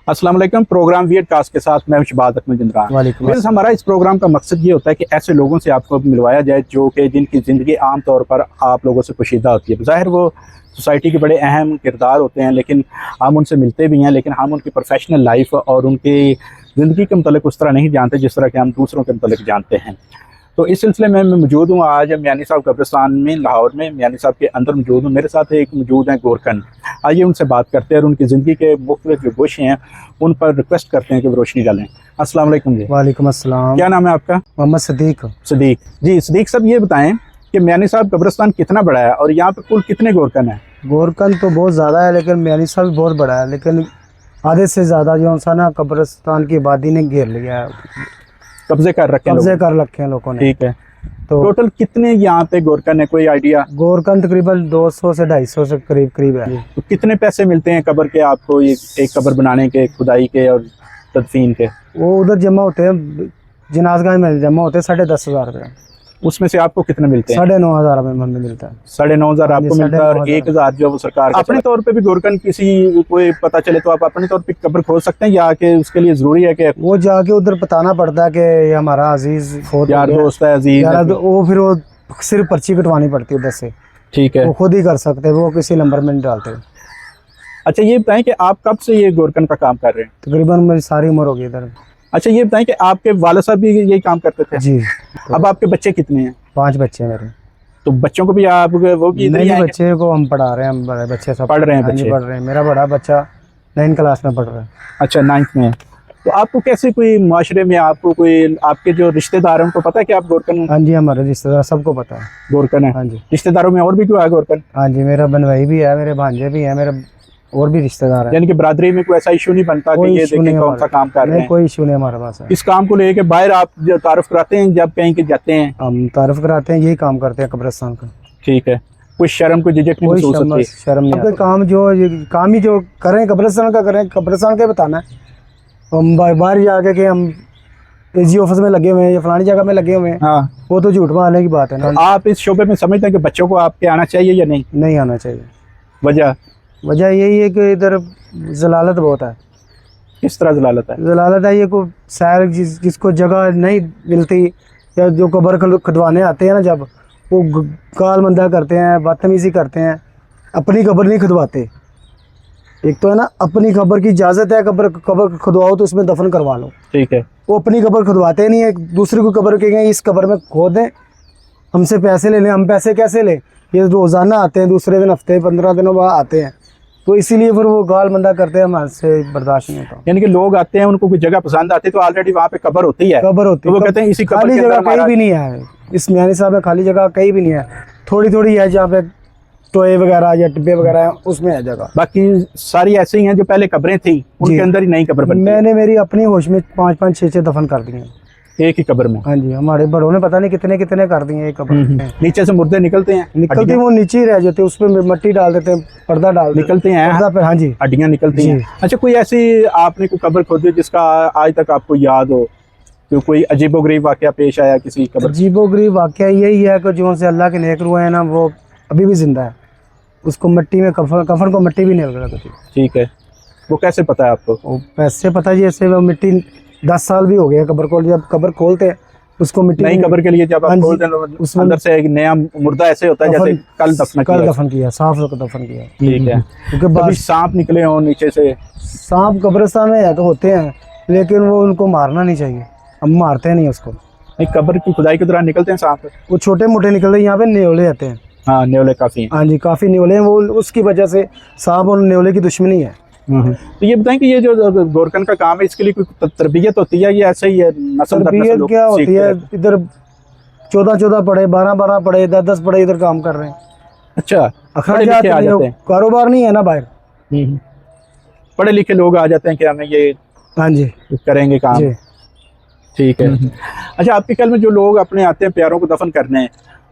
अस्सलाम वालेकुम। Programme weird cast के साथ मैं शबाद अहमद जिंद्रान। हमारा इस प्रोग्राम का मकसद ये होता है कि ऐसे लोगों से आपको मिलवाया जाए जो कि जिनकी ज़िंदगी आम तौर पर आप लोगों से पोशीदा होती है। ज़ाहिर वो सोसाइटी के बड़े अहम किरदार होते हैं, लेकिन हम उनसे मिलते भी हैं, लेकिन हम उनकी प्रोफेशनल लाइफ और उनकी ज़िंदगी के मतलब उस तरह नहीं जानते जिस तरह के हम दूसरों के मतलब जानते हैं। तो इस सिलसिले में मैं मौजूद हूँ आज मियानी साहब कब्रिस्तान में लाहौर में। मियानी साहब के अंदर मौजूद हूँ। मेरे साथ एक मौजूद हैं गोरकन। आइए उनसे बात करते हैं और उनकी ज़िंदगी के मुख्तलिफ जो गोशे हैं उन पर रिक्वेस्ट करते हैं कि वो रोशनी डालें। अस्सलाम वालेकुम जी। वालेकुम अस्सलाम। क्या नाम है आपका? मोहम्मद सदीक। सदीक जी। सदीक साहब ये बताएं कि मियानी साहब कब्रिस्तान कितना बड़ा है और यहाँ पर कुल कितने गोरकन हैं? गोरकन तो बहुत ज़्यादा है, लेकिन मियानी साहब बहुत बड़ा है, लेकिन आधे से ज़्यादा जो सा ना कब्रिस्तान की आबादी ने घेर लिया है, कब्जे कर रखे हैं लोगों ने। ठीक है। तो टोटल कितने यहाँ पे गोरकन है, कोई आइडिया? गोरकन तकरीबन 200 से 250 से करीब है। तो कितने पैसे मिलते हैं कब्र के आपको, ये एक कब्र बनाने के, खुदाई के और तदफीन के? वो उधर जमा होते हैं, जनाजगाह में जमा होते हैं 10,500 रुपये। उसमें से आपको कितने मिलते हैं? 9,500 रुपये हमें मिलता है। 9,500 आपको मिलता है और 1,000 जो वो सरकार अपने तौर पे भी गोरकन किसी कोई पता चले तो आप अपने तौर पे कब्र खोल सकते हैं, या कि उसके लिए जरूरी है कि वो जाके उधर बताना पड़ता है कि ये हमारा अजीज यार दोस्त है, अजीज है? वो फिर वो सिर्फ पर्ची कटवानी पड़ती है उधर से। ठीक है। वो खुद ही कर सकते हैं, वो किसी नंबर में नहीं डालते। अच्छा ये बताएं कि आप कब से ये गोरकन का काम कर रहे हैं? तकरीबन मेरी सारी उम्र हो गई इधर। अच्छा ये बताएं कि आपके वालिद साहब भी यही काम करते थे? जी। अब आपके बच्चे कितने हैं? 5 बच्चे हैं मेरे। तो बच्चों को भी आप वो भी इधर ही नहीं, आएंगे? बच्चे को हम पढ़ा रहे हैं, हम बड़े बच्चे सब पढ़ रहे हैं। बच्चे पढ़ रहे हैं। मेरा बड़ा बच्चा 9th क्लास में पढ़ रहा है। अच्छा 9th में। तो आपको कैसे कोई माशरे में आपको कोई आपके जो रिश्तेदार हैं उनको पता है कि आप गोरकन? हाँ जी, हमारे रिश्तेदार सबको पता है गोरकन है। हाँ जी। रिश्तेदारों में और भी क्यों है गोरकन? हाँ जी, मेरा बनवाई भी है, मेरे भांजे भी हैं, मेरे और भी रिश्तेदार हैं। यानी कि बरादरी में कोई ऐसा इशू नहीं बनता कि ये देखें कौन सा काम कर रहे हैं? कोई इशू नहीं हमारे पास है। इस काम को लेके बाहर आप जो तारुफ कराते हैं जब कहीं के जाते हैं? हम तारुफ कराते हैं, यही काम करते हैं कब्रिस्तान का। ठीक है। कोई शर्म कोई झिझक नहीं महसूस होती? शर्म नहीं। आपके काम ही जो करें कब्रिस्तान का करें, कब्रिस्तान का बताना है। हम बाहर जाके कि हम एजी ऑफिस में लगे हुए हैं या फलानी जगह में लगे हुए हैं, हाँ, वो तो झूठ मारने की बात है ना। आप इस शोबे में समझते हैं कि बच्चों को आपके आना चाहिए या नहीं? नहीं आना चाहिए। वजह यही है कि इधर जलालत बहुत है। किस तरह जलालत है? जलालत है ये को शायर जिसको जगह नहीं मिलती या जो कब्र खुदवाने आते हैं ना, जब वो गाल मंदा करते हैं, बदतमीजी करते हैं, अपनी कब्र नहीं खुदवाते। एक तो है ना, अपनी कब्र की इजाज़त है, कब्र खुदवाओ तो उसमें दफन करवा लो। ठीक है। वो अपनी कब्र खुदवाते नहीं है, दूसरे को कब्र के इस कब्र में खोद दें, हमसे पैसे ले लें। हम पैसे कैसे लें? ये रोज़ाना आते हैं, दूसरे दिन, हफ्ते 15 दिनों बाद आते हैं, तो इसीलिए फिर वो गाल मंदा करते हैं, हमसे बर्दाश्त नहीं होता। यानी कि लोग आते हैं, उनको कोई जगह पसंद आती है तो ऑलरेडी वहाँ पे कब्र होती है, तो वो कहते हैं इसी कब्र खाली जगह कहीं भी नहीं है। इस मियानी साहब में खाली जगह कहीं भी नहीं है, थोड़ी थोड़ी है जहाँ पे टोए वगैरह या डिब्बे वगैरह हैं, उसमें है जगह। बाकी सारी ऐसी हैं जो पहले कब्रें थी उनके अंदर ही नई कब्र बनती है। मैंने मेरी अपनी होश में 5-5, 6-6 दफन कर दिए एक ही कब्र में। हाँ जी, हमारे बड़ों ने पता नहीं कितने कितने कर दिए एक कब्र में। नीचे से मुर्दे निकलते हैं? वो नीचे ही रह जाते, उसमें मिट्टी डाल देते हैं, पर्दा डाल निकलते हैं पर्दा पे। हाँ जी, हड्डियां निकलती हैं। अच्छा कोई ऐसी आपने कोई कब्र खोदी जिसका आज तक आपको याद हो, तो कोई अजीबोगरीब वाकया पेश आया किसी कब्र? अजीबोगरीब वाकया यही है कि जो से अल्लाह के नेक रूह है ना, वो अभी भी जिंदा है। उसको मिट्टी में कफन को मिट्टी भी नहीं लग रहा। ठीक है। वो कैसे पता है आपको? वो कैसे पता जी, ऐसे वो मिट्टी 10 साल भी हो गए कब्र को, जब कब्र खोलते हैं उसको मिट्टी नई कब्र के लिए जब आप खोलते हैं तो अंदर से एक नया मुर्दा ऐसे होता है जैसे कल दफन किया, साफ दफन किया। ठीक है। क्योंकि सांप निकले हों नीचे से? सांप कब्रिस्तान में है तो होते हैं, लेकिन वो उनको मारना नहीं चाहिए, हम मारते नहीं उसको। कब्र की खुदाई के दौरान निकलते हैं सांप? वो छोटे मोटे निकलते हैं, यहाँ पे न्योले आते हैं। हाँ, न्योले काफी हैं। हाँ जी, काफी न्योले हैं, वो उसकी वजह से सांप और न्योले की दुश्मनी है। तो ये बताएं कि ये जो गोरकन का काम है इसके लिए कोई तरबियत होती है या ऐसे ही है? तरबियत क्या होती है? इधर 14-14 पढ़े, 12-12 पढ़े, 10-10 पढ़े इधर काम कर रहे हैं। अच्छा, कारोबार नहीं है ना बाहर, पढ़े लिखे लोग आ जाते हैं कि हमें ये हाँ जी करेंगे काम। ठीक है। अच्छा आपके ख्याल में जो लोग अपने आते हैं प्यारों को दफन करने,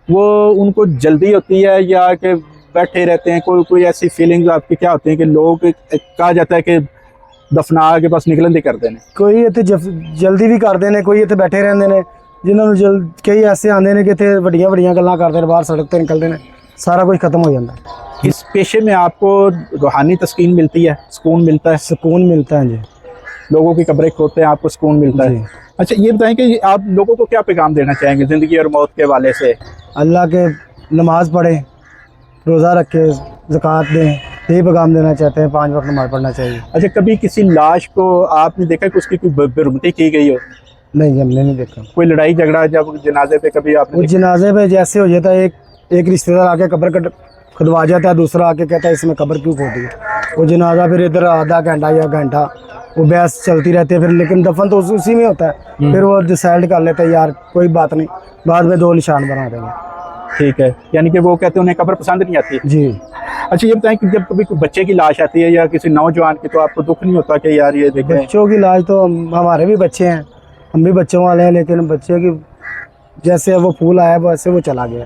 वो उनको जल्दी होती है या कि बैठे रहते हैं? कोई ऐसी फीलिंग्स आपकी क्या होती है कि लोग कहा जाता है कि दफना के बस निकलन ही कर देने? कोई इतने जल्दी भी कर देने, कोई इतने बैठे रहते हैं, जिन्होंने कई ऐसे आते हैं कि इतने वड्डियां वड्डियां गल्लां करते हैं, बाहर सड़क पर निकलते हैं, सारा कुछ खत्म हो जाता है। इस पेशे में आपको रूहानी तस्कीन मिलती है, सुकून मिलता है? सुकून मिलता है जी। लोगों की कब्रें खोदते हैं, आपको सुकून मिलता है। जी। अच्छा ये बताएं कि आप लोगों को क्या पैगाम देना चाहेंगे ज़िंदगी और मौत के हवाले से? अल्लाह के नमाज पढ़े, रोज़ा रखे, ज़कात दें, यही पैगाम देना चाहते हैं। 5 वक्त नमाज पढ़ना चाहिए। अच्छा कभी किसी लाश को आपने देखा कि उसकी कोई बेरुमती की गई हो? नहीं, हमने नहीं देखा। कोई लड़ाई झगड़ा जब जनाजे पे कभी आपने उस जनाजे पे जैसे हो जाता है, एक रिश्तेदार आके कब्र खुदवा जाता है, दूसरा आके कहता है इसमें कब्र क्यों खोदी है। वो जनाजा फिर इधर आधा घंटा या घंटा वो बहस चलती रहती है फिर, लेकिन दफन तो उसी में होता है। फिर वो डिसाइड कर लेते हैं यार कोई बात नहीं, बाद में 2 निशान बना देंगे। ठीक है, यानी कि वो कहते हैं उन्हें कब्र पसंद नहीं आती। जी। अच्छा ये बताएं कि जब कभी कोई बच्चे की लाश आती है या किसी नौजवान की, तो आपको दुख नहीं होता कि यार ये देखें? बच्चों की लाज तो हमारे भी बच्चे हैं, हम भी बच्चों वाले हैं, लेकिन बच्चे की जैसे वो फूल आया वैसे वो चला गया।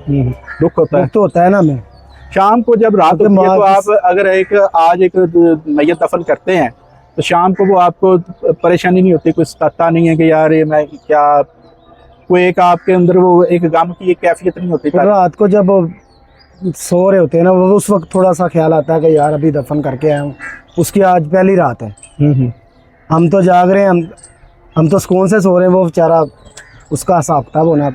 दुख होता है। दुख तो होता है ना हमें। शाम को जब रात होती है तो आप अगर आज एक मैयत दफन करते हैं तो शाम को वो आपको परेशानी नहीं होती, कुछ सताता नहीं है कि यार ये मैं क्या, कोई एक आपके अंदर वो एक गम की एक कैफियत नहीं होती? रात को जब सो रहे होते हैं ना, वो उस वक्त थोड़ा सा ख्याल आता है कि यार अभी दफन करके आए हूँ, उसकी आज पहली रात है, हम तो जाग रहे हैं, हम तो सुकून से सो रहे हैं, वो बेचारा उसका हिसाब किताब होना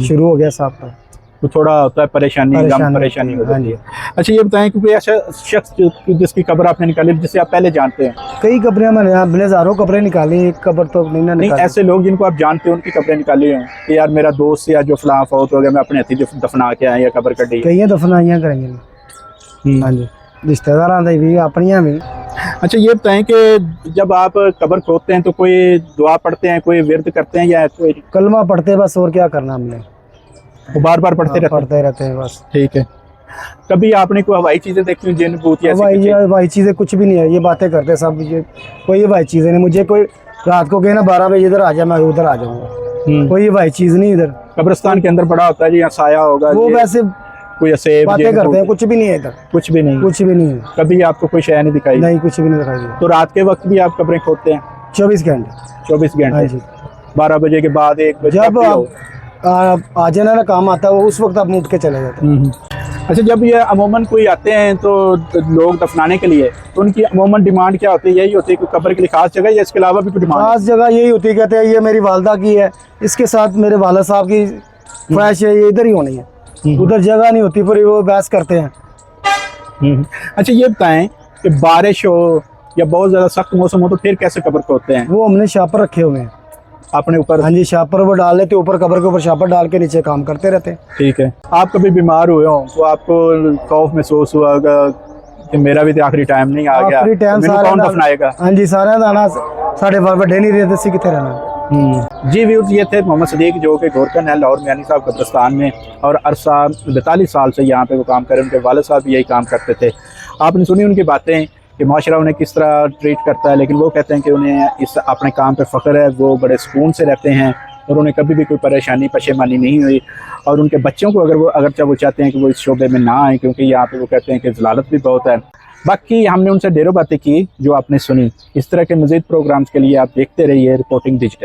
शुरू हो गया। हिसाब का तो थोड़ा होता है परेशानी परेशानी हो जाती है। अच्छा ये बताएं कि कोई ऐसा शख्स जिसकी कब्र आपने निकाली जिसे आप पहले जानते हैं? कई कब्रें मैंने हज़ारों कब्रें निकाली, एक कब्र तो नहीं ऐसे लोग जिनको आप जानते हो उनकी कब्रें निकाली हो कि यार मेरा दोस्त या जो फलां फौत हो गया, मैं अपने हथी दफना के आया या कब्र कटी? कई दफनाइयाँ करेंगे। हाँ जी, रिश्तेदार आते भी अपनियाँ भी। अच्छा ये बताएं कि जब आप कब्र खोदते हैं तो कोई दुआ पढ़ते हैं, कोई विरद करते हैं या कोई? कलमा पढ़ते बस, और क्या करना हमने, वो बार बार पढ़ते रहते हैं बस। ठीक है। कभी आपने कोई हवाई चीजें देखी जिन भूत हवाई चीजें कुछ भी नहीं है, ये बातें करते सब, ये कोई हवाई चीजें नहीं। मुझे कोई रात को कहे ना 12 बजे इधर आ जा, मैं उधर आ जाऊंगा, कोई हवाई चीज नहीं। इधर कब्रिस्तान के अंदर पड़ा होता है जी, यहाँ साया होगा, वो वैसे कोई बातें करते हैं, कुछ भी नहीं है इधर, कुछ भी नहीं, कुछ भी नहीं है। कभी आपको कोई शय नहीं दिखाई? नहीं, कुछ भी नहीं दिखाई। तो रात के वक्त भी आप कब्रें खोदते हैं? 24 घंटे। 24 घंटे। 12 बजे के बाद 1 बजे जब आ जाना ना काम आता है, वो उस वक्त आप उठ के चले जाते हैं। अच्छा जब ये अमूमन कोई आते हैं तो लोग दफनाने के लिए, तो उनकी अमूमन डिमांड क्या होती है? यही होती है कि कब्र के लिए खास जगह या इसके अलावा भी कोई डिमांड? खास जगह यही होती है, कहते हैं ये मेरी वालदा की है, इसके साथ मेरे वाला साहब की ख्वाहिश है, ये इधर ही होनी है, उधर जगह नहीं होती, फिर वो बहस करते हैं। अच्छा ये बताएं कि बारिश हो या बहुत ज़्यादा सख्त मौसम हो तो फिर कैसे कब्र खोदते हैं? वो हमने शापर रखे हुए हैं अपने ऊपर। हाँ जी, शापर वो डाल लेते ऊपर, कब्र के ऊपर शापर डाल के नीचे काम करते रहते हैं। ठीक है। आप कभी बीमार हुए हो तो आपको खौफ महसूस हुआ होगा कि मेरा भी तो आखिरी टाइम नहीं आ गया, आखिरी टाइम कौन दफनाएगा? हाँ जी, सारे दाना साढ़े बड़े नहीं रहते सी कितने रहना। जी व्यूअर्स, ये थे मोहम्मद सदीक जो कि गोरकन है लाहौर मियानी साहब कब्रिस्तान में, और अरसा 42 साल से यहाँ पे वो काम कर रहे हैं। उनके वालिद साहब भी यही काम करते थे। आपने सुनी उनकी बातें कि माशरा उन्हें किस तरह ट्रीट करता है, लेकिन वो कहते हैं कि उन्हें इस अपने काम पे फ़ख्र है, वो बड़े सुकून से रहते हैं और उन्हें कभी भी कोई परेशानी पशेमानी नहीं हुई। और उनके बच्चों को अगर वो चाहते हैं कि वो इस शोबे में ना आए, क्योंकि यहाँ पे वो कहते हैं कि ज़लालत भी बहुत है। बाकी हमने उनसे ढेरों बातें की जो आपने सुनी। इस तरह के मज़ीद प्रोग्राम्स के लिए आप देखते रहिए रिपोर्टिंग डिजिटल।